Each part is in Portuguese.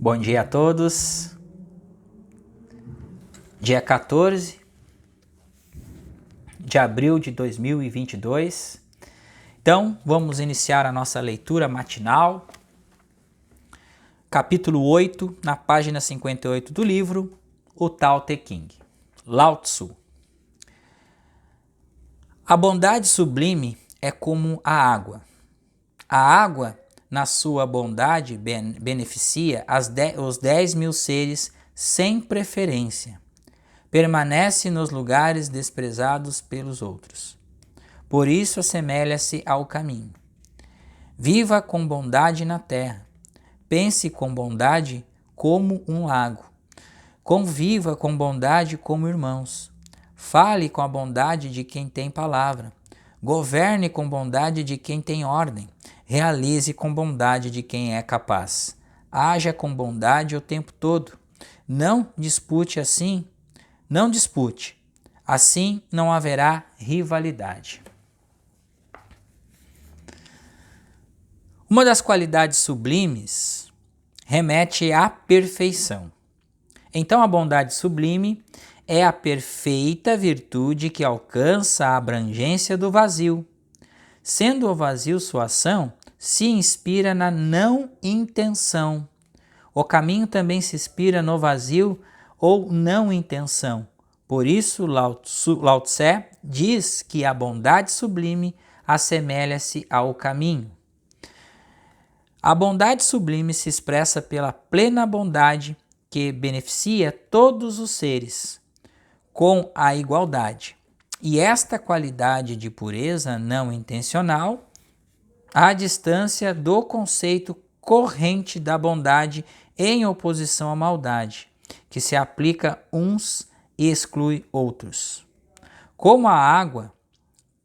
Bom dia a todos. Dia 14 de abril de 2022. Então, vamos iniciar a nossa leitura matinal. Capítulo 8, na página 58 do livro, o Tao Te Ching, Lao Tzu. A bondade sublime é como a água. A água, na sua bondade, beneficia os 10.000 seres sem preferência. Permanece nos lugares desprezados pelos outros. Por isso assemelha-se ao caminho. Viva com bondade na terra. Pense com bondade como um lago. Conviva com bondade como irmãos. Fale com a bondade de quem tem palavra. Governe com bondade de quem tem ordem. Realize com bondade de quem é capaz. Haja com bondade o tempo todo. Não dispute. Assim não haverá rivalidade. Uma das qualidades sublimes remete à perfeição. Então, a bondade sublime é a perfeita virtude que alcança a abrangência do vazio. Sendo o vazio sua ação, se inspira na não intenção. O caminho também se inspira no vazio ou não intenção. Por isso, Lao Tse diz que a bondade sublime assemelha-se ao caminho. A bondade sublime se expressa pela plena bondade que beneficia todos os seres, com a igualdade. E esta qualidade de pureza não intencional, à distância do conceito corrente da bondade em oposição à maldade, que se aplica uns e exclui outros. Como a água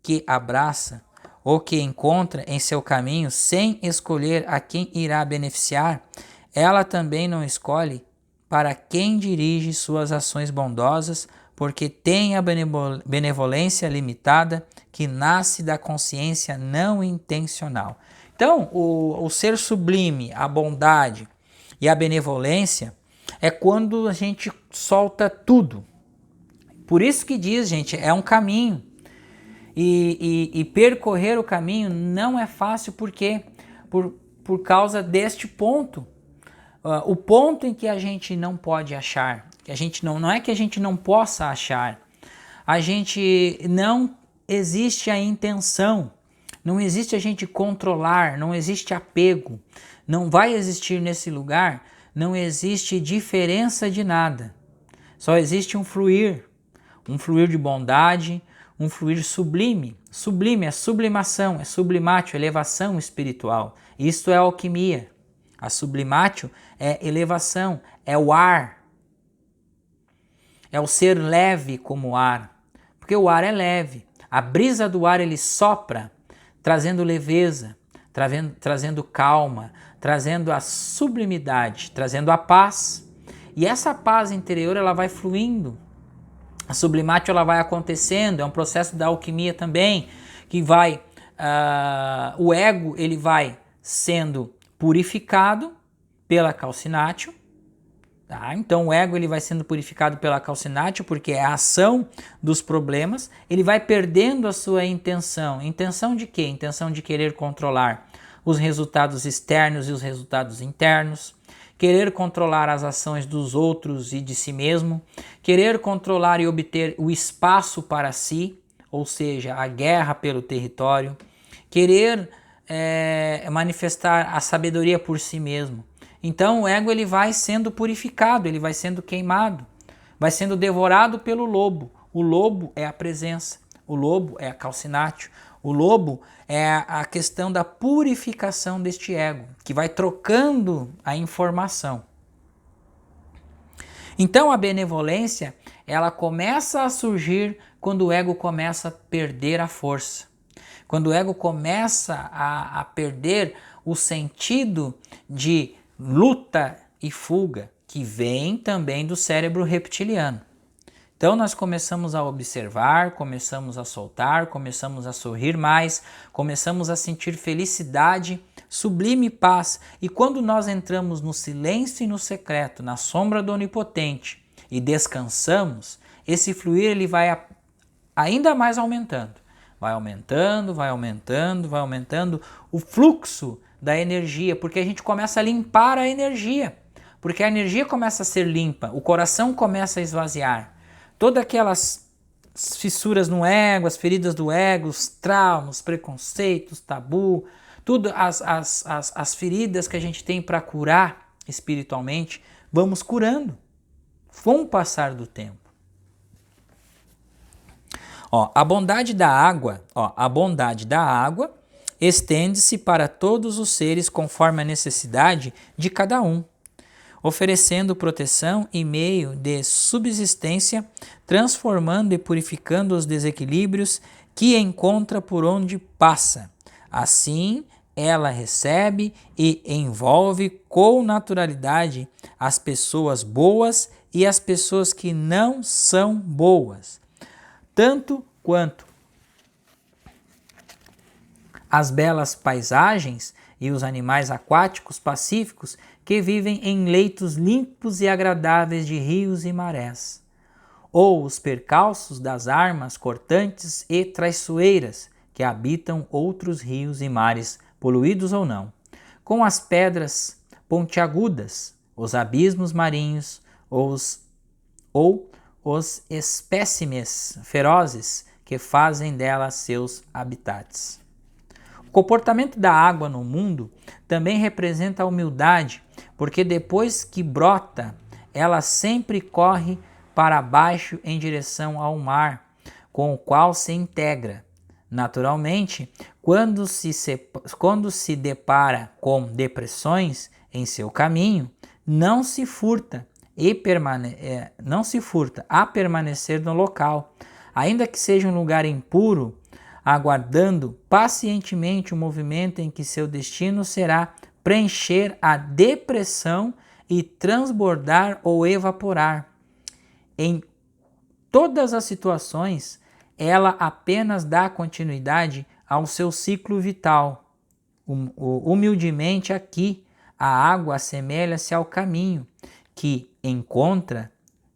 que abraça ou que encontra em seu caminho sem escolher a quem irá beneficiar, ela também não escolhe para quem dirige suas ações bondosas, porque tem a benevolência limitada que nasce da consciência não intencional. Então, o ser sublime, a bondade e a benevolência é quando a gente solta tudo. Por isso que diz, gente, é um caminho. E percorrer o caminho não é fácil porque por causa deste ponto. O ponto em que a gente não pode achar, que a gente não é que a gente não possa achar, a gente não existe a intenção, não existe a gente controlar, não existe apego, não vai existir nesse lugar, não existe diferença de nada, só existe um fluir de bondade, um fluir sublime. Sublime é sublimação, é sublimatio, elevação espiritual. Isto é alquimia. A sublimatio é elevação, é o ar. É o ser leve como o ar. Porque o ar é leve. A brisa do ar ele sopra, trazendo leveza, trazendo calma, trazendo a sublimidade, trazendo a paz. E essa paz interior ela vai fluindo. A sublimatio ela vai acontecendo, é um processo da alquimia também, que vai, o ego ele vai sendo purificado pela calcinatio, tá? Então o ego ele vai sendo purificado pela calcinatio porque é a ação dos problemas, ele vai perdendo a sua intenção. Intenção de quê? Intenção de querer controlar os resultados externos e os resultados internos, querer controlar as ações dos outros e de si mesmo, querer controlar e obter o espaço para si, ou seja, a guerra pelo território, querer manifestar a sabedoria por si mesmo. Então o ego ele vai sendo purificado, ele vai sendo queimado, vai sendo devorado pelo lobo. O lobo é a presença, o lobo é a calcinatio, o lobo é a questão da purificação deste ego, que vai trocando a informação. Então a benevolência, ela começa a surgir quando o ego começa a perder a força. Quando o ego começa a perder o sentido de luta e fuga, que vem também do cérebro reptiliano. Então nós começamos a observar, começamos a soltar, começamos a sorrir mais, começamos a sentir felicidade, sublime paz. E quando nós entramos no silêncio e no secreto, na sombra do Onipotente e descansamos, esse fluir ele vai ainda mais aumentando. Vai aumentando, vai aumentando, vai aumentando o fluxo da energia, porque a gente começa a limpar a energia. Porque a energia começa a ser limpa, o coração começa a esvaziar. Todas aquelas fissuras no ego, as feridas do ego, os traumas, preconceitos, tabu, tudo as feridas que a gente tem para curar espiritualmente, vamos curando com o passar do tempo. A bondade da água estende-se para todos os seres conforme a necessidade de cada um, oferecendo proteção e meio de subsistência, transformando e purificando os desequilíbrios que encontra por onde passa. Assim, ela recebe e envolve com naturalidade as pessoas boas e as pessoas que não são boas, tanto quanto as belas paisagens e os animais aquáticos pacíficos que vivem em leitos limpos e agradáveis de rios e marés, ou os percalços das armas cortantes e traiçoeiras que habitam outros rios e mares, poluídos ou não, com as pedras pontiagudas, os abismos marinhos ou os espécimes ferozes que fazem delas seus habitats. O comportamento da água no mundo também representa a humildade, porque depois que brota, ela sempre corre para baixo em direção ao mar, com o qual se integra. Naturalmente, quando se depara com depressões em seu caminho, não se furta a permanecer no local, ainda que seja um lugar impuro, aguardando pacientemente o movimento em que seu destino será preencher a depressão e transbordar ou evaporar. Em todas as situações, ela apenas dá continuidade ao seu ciclo vital. Humildemente aqui, a água assemelha-se ao caminho que encontra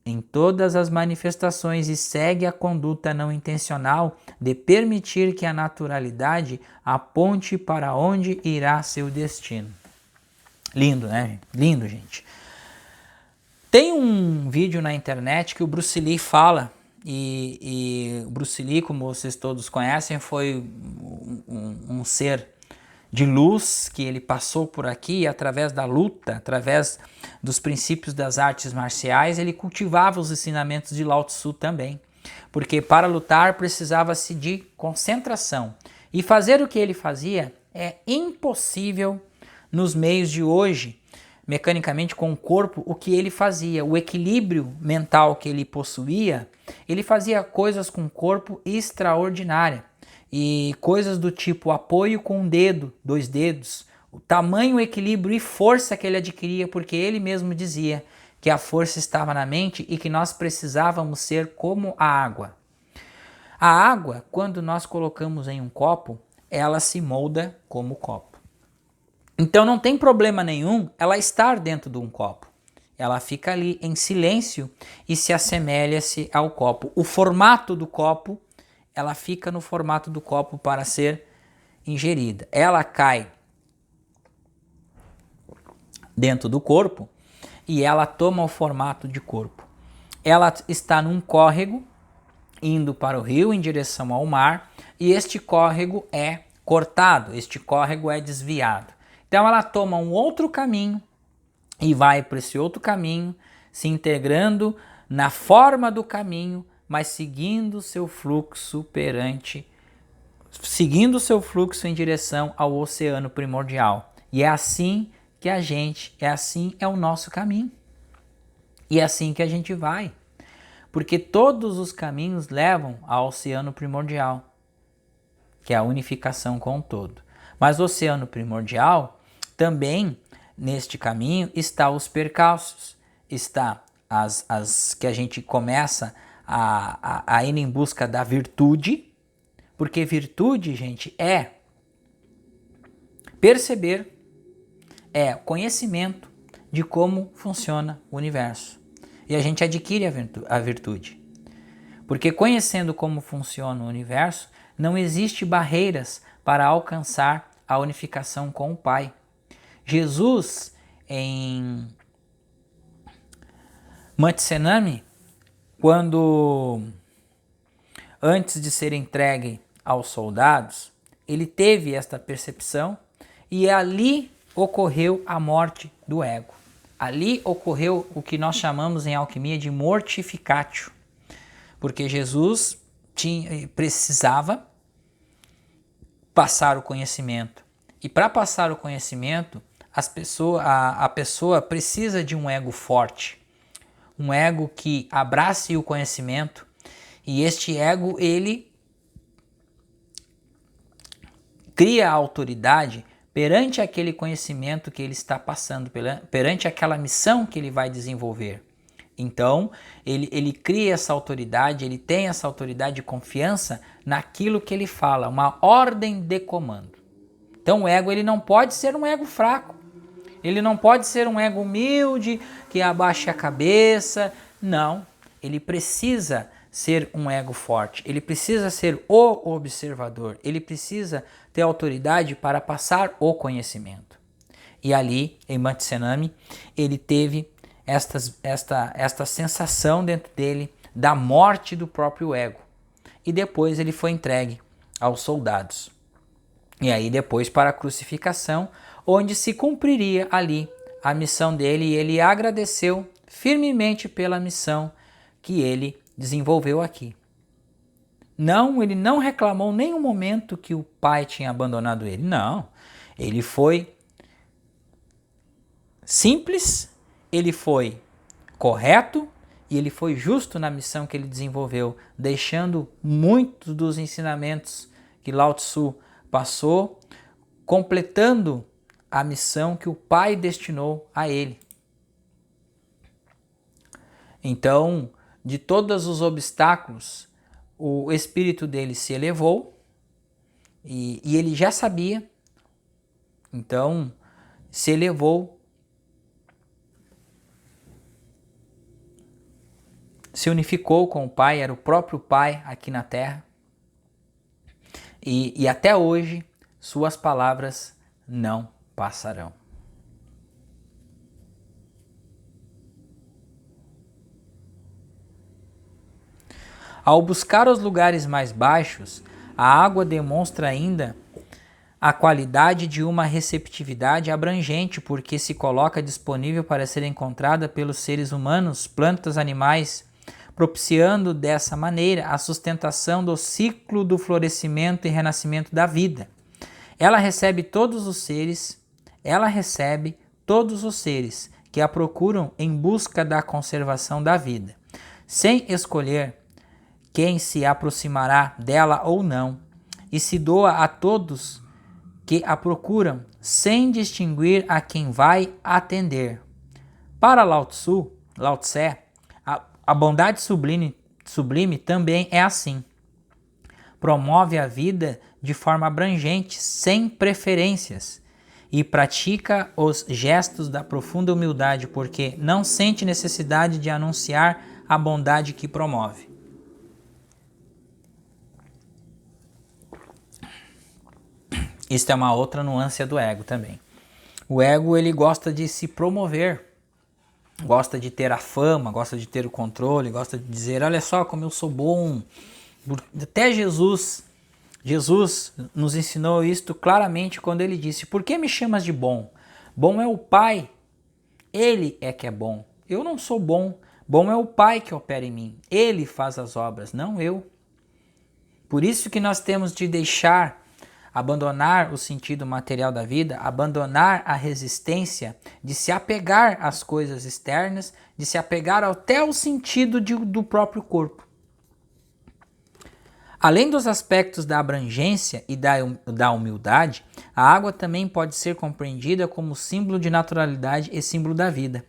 em todas as manifestações e segue a conduta não intencional de permitir que a naturalidade aponte para onde irá seu destino. Lindo, né? Lindo, gente. Tem um vídeo na internet que o Bruce Lee fala, e o Bruce Lee, como vocês todos conhecem, foi um ser de luz que ele passou por aqui e através da luta, através dos princípios das artes marciais, ele cultivava os ensinamentos de Lao Tzu também. Porque para lutar precisava-se de concentração. E fazer o que ele fazia é impossível nos meios de hoje, mecanicamente com o corpo, o que ele fazia. O equilíbrio mental que ele possuía, ele fazia coisas com o corpo extraordinárias. E coisas do tipo apoio com um dedo, 2 dedos, o tamanho, equilíbrio e força que ele adquiria, porque ele mesmo dizia que a força estava na mente e que nós precisávamos ser como a água. A água, quando nós colocamos em um copo, ela se molda como copo. Então não tem problema nenhum ela estar dentro de um copo. Ela fica ali em silêncio e se assemelha-se ao copo. O formato do copo, ela fica no formato do copo para ser ingerida. Ela cai dentro do corpo e ela toma o formato de corpo. Ela está num córrego indo para o rio em direção ao mar e este córrego é cortado, este córrego é desviado. Então ela toma um outro caminho e vai para esse outro caminho, se integrando na forma do caminho, mas seguindo seu fluxo em direção ao oceano primordial. E é assim que é o nosso caminho. E é assim que a gente vai. Porque todos os caminhos levam ao oceano primordial, que é a unificação com o todo. Mas o oceano primordial, também neste caminho, está os percalços, está as que a gente começa a ir em busca da virtude, porque virtude, gente, é perceber, é conhecimento de como funciona o universo. E a gente adquire a virtude. Porque conhecendo como funciona o universo, não existe barreiras para alcançar a unificação com o Pai. Jesus, em Getsemane, quando antes de ser entregue aos soldados, ele teve esta percepção e ali ocorreu a morte do ego. Ali ocorreu o que nós chamamos em alquimia de mortificatio, porque Jesus precisava passar o conhecimento. E para passar o conhecimento, a pessoa precisa de um ego forte, um ego que abrace o conhecimento, e este ego, ele cria a autoridade perante aquele conhecimento que ele está passando, perante aquela missão que ele vai desenvolver. Então, ele cria essa autoridade, ele tem essa autoridade de confiança naquilo que ele fala, uma ordem de comando. Então, o ego, ele não pode ser um ego fraco, ele não pode ser um ego humilde, que abaixa a cabeça. Não, ele precisa ser um ego forte, ele precisa ser o observador, ele precisa ter autoridade para passar o conhecimento. E ali, em Getsemane, ele teve esta sensação dentro dele da morte do próprio ego. E depois ele foi entregue aos soldados. E aí depois para a crucificação, onde se cumpriria ali a missão dele, e ele agradeceu firmemente pela missão que ele desenvolveu aqui. Não, ele não reclamou em nenhum momento que o pai tinha abandonado ele. Não, ele foi simples, ele foi correto e ele foi justo na missão que ele desenvolveu, deixando muitos dos ensinamentos que Lao Tzu passou, completando a missão que o pai destinou a ele. Então, de todos os obstáculos, o espírito dele se elevou e ele já sabia, então se elevou, se unificou com o Pai, era o próprio Pai aqui na Terra, e até hoje suas palavras não passarão. Ao buscar os lugares mais baixos, a água demonstra ainda a qualidade de uma receptividade abrangente, porque se coloca disponível para ser encontrada pelos seres humanos, plantas, animais, propiciando dessa maneira a sustentação do ciclo do florescimento e renascimento da vida. Ela recebe todos os seres que a procuram em busca da conservação da vida, sem escolher quem se aproximará dela ou não, e se doa a todos que a procuram, sem distinguir a quem vai atender. Para Lao Tse, a bondade sublime também é assim. Promove a vida de forma abrangente, sem preferências, e pratica os gestos da profunda humildade, porque não sente necessidade de anunciar a bondade que promove. Isso é uma outra nuance do ego também. O ego, ele gosta de se promover, gosta de ter a fama, gosta de ter o controle, gosta de dizer, olha só como eu sou bom. Até Jesus nos ensinou isto claramente quando ele disse, por que me chamas de bom? Bom é o Pai, ele é que é bom. Eu não sou bom, bom é o Pai que opera em mim. Ele faz as obras, não eu. Por isso que nós temos de abandonar o sentido material da vida, abandonar a resistência de se apegar às coisas externas, de se apegar até ao sentido do próprio corpo. Além dos aspectos da abrangência e da humildade, a água também pode ser compreendida como símbolo de naturalidade e símbolo da vida.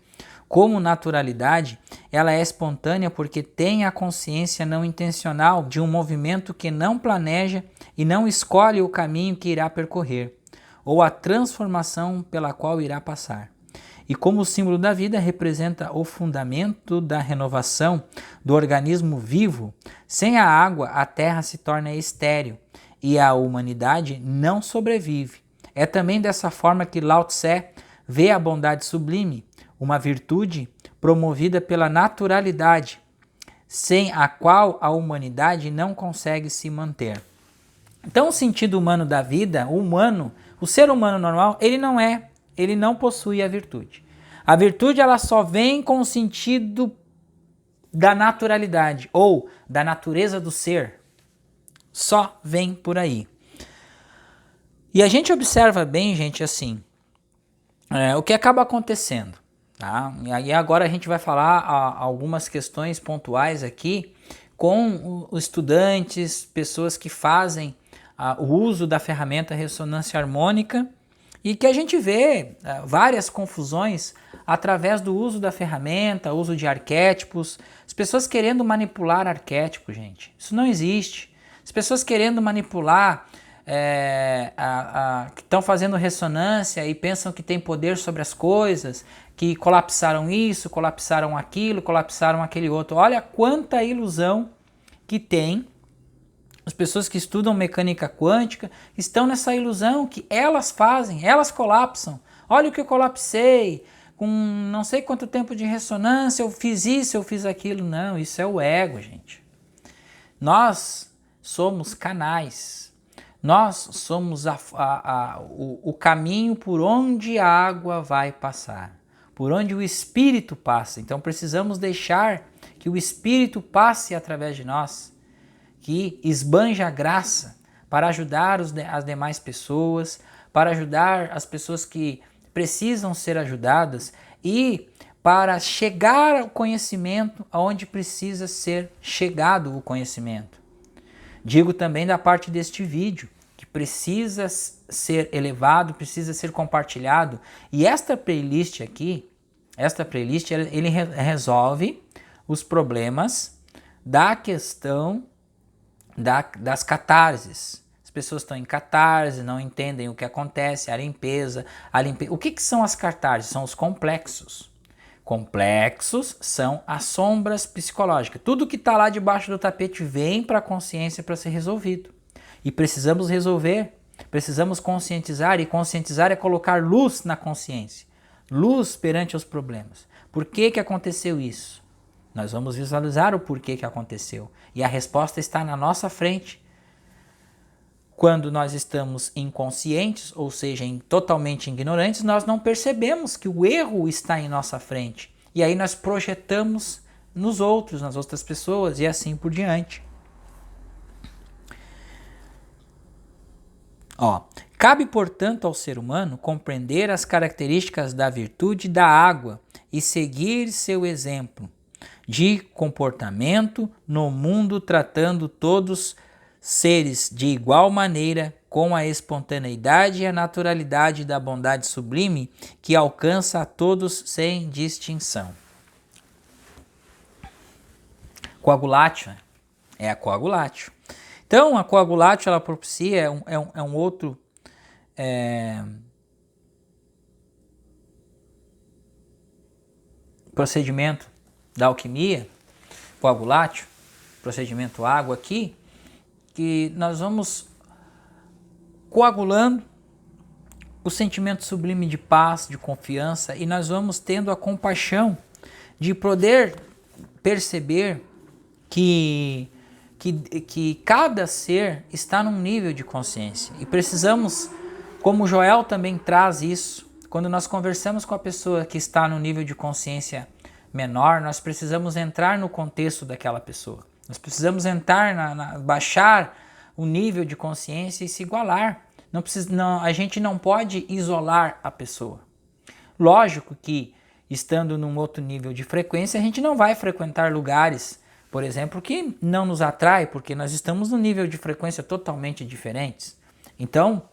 Como naturalidade, ela é espontânea porque tem a consciência não intencional de um movimento que não planeja e não escolhe o caminho que irá percorrer, ou a transformação pela qual irá passar. E como símbolo da vida representa o fundamento da renovação do organismo vivo, sem a água a terra se torna estéril e a humanidade não sobrevive. É também dessa forma que Lao Tse vê a bondade sublime, uma virtude promovida pela naturalidade, sem a qual a humanidade não consegue se manter. Então, o sentido humano da vida, o ser humano normal, ele não possui a virtude. A virtude ela só vem com o sentido da naturalidade ou da natureza do ser. Só vem por aí. E a gente observa bem, gente, assim, o que acaba acontecendo. Tá? E aí agora a gente vai falar algumas questões pontuais aqui com os estudantes, pessoas que fazem o uso da ferramenta ressonância harmônica e que a gente vê várias confusões através do uso da ferramenta, uso de arquétipos, as pessoas querendo manipular arquétipos, gente. Isso não existe. As pessoas querendo manipular que estão fazendo ressonância e pensam que tem poder sobre as coisas, que colapsaram isso, colapsaram aquilo, colapsaram aquele outro. Olha quanta ilusão que tem. As pessoas que estudam mecânica quântica estão nessa ilusão que elas fazem, elas colapsam. Olha o que eu colapsei, com não sei quanto tempo de ressonância, eu fiz isso, eu fiz aquilo. Não, isso é o ego, gente. Nós somos canais. Nós somos o caminho por onde a água vai passar, por onde o Espírito passa. Então precisamos deixar que o Espírito passe através de nós, que esbanja a graça para ajudar as demais pessoas, para ajudar as pessoas que precisam ser ajudadas e para chegar ao conhecimento aonde precisa ser chegado o conhecimento. Digo também da parte deste vídeo, que precisa ser elevado, precisa ser compartilhado. E esta playlist aqui, ele resolve os problemas da questão das catarses. As pessoas estão em catarse, não entendem o que acontece, a limpeza. O que são as catarses? São os complexos. Complexos são as sombras psicológicas. Tudo que está lá debaixo do tapete vem para a consciência para ser resolvido. E precisamos resolver, precisamos conscientizar, e conscientizar é colocar luz na consciência. Luz perante os problemas. Por que aconteceu isso? Nós vamos visualizar o porquê que aconteceu. E a resposta está na nossa frente. Quando nós estamos inconscientes, ou seja, totalmente ignorantes, nós não percebemos que o erro está em nossa frente. E aí nós projetamos nos outros, nas outras pessoas e assim por diante. Cabe, portanto, ao ser humano compreender as características da virtude da água e seguir seu exemplo de comportamento no mundo, tratando todos seres de igual maneira, com a espontaneidade e a naturalidade da bondade sublime que alcança a todos sem distinção. Coagulatio é a coagulatio. Então, a coagulatio ela propicia um outro procedimento da alquimia, coagulatio, procedimento água aqui, que nós vamos coagulando o sentimento sublime de paz, de confiança, e nós vamos tendo a compaixão de poder perceber que cada ser está num nível de consciência. E precisamos, como o Joel também traz isso, quando nós conversamos com a pessoa que está no nível de consciência menor, nós precisamos entrar no contexto daquela pessoa. Nós precisamos entrar, baixar o nível de consciência e se igualar. A gente não pode isolar a pessoa. Lógico que, estando num outro nível de frequência, a gente não vai frequentar lugares, por exemplo, que não nos atrai, porque nós estamos num nível de frequência totalmente diferentes. Então,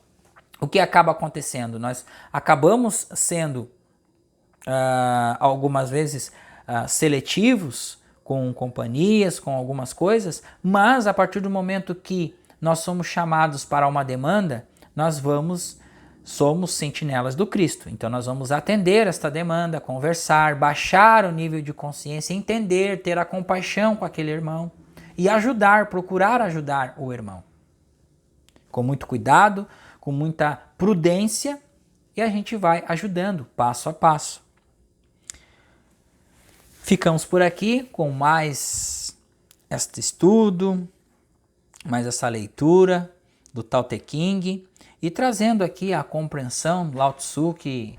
o que acaba acontecendo? Nós acabamos sendo algumas vezes seletivos com companhias, com algumas coisas, mas a partir do momento que nós somos chamados para uma demanda, somos sentinelas do Cristo. Então nós vamos atender esta demanda, conversar, baixar o nível de consciência, entender, ter a compaixão com aquele irmão e ajudar, procurar ajudar o irmão. Com muito cuidado, com muita prudência, e a gente vai ajudando passo a passo. Ficamos por aqui com mais este estudo, mais essa leitura do Tao Te Ching e trazendo aqui a compreensão do Lao Tzu que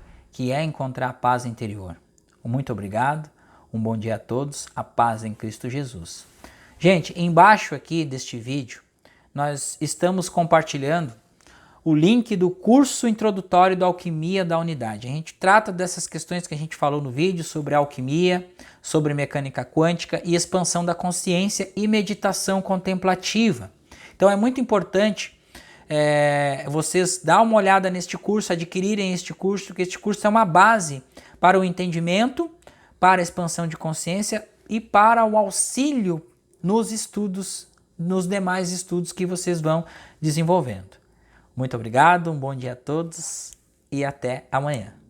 é encontrar a paz interior. Muito obrigado, um bom dia a todos, a paz em Cristo Jesus. Gente, embaixo aqui deste vídeo, nós estamos compartilhando o link do curso introdutório da alquimia da unidade. A gente trata dessas questões que a gente falou no vídeo sobre alquimia, sobre mecânica quântica e expansão da consciência e meditação contemplativa. Então é muito importante vocês dar uma olhada neste curso, adquirirem este curso, porque este curso é uma base para o entendimento, para a expansão de consciência e para o auxílio nos estudos, nos demais estudos que vocês vão desenvolvendo. Muito obrigado, um bom dia a todos e até amanhã.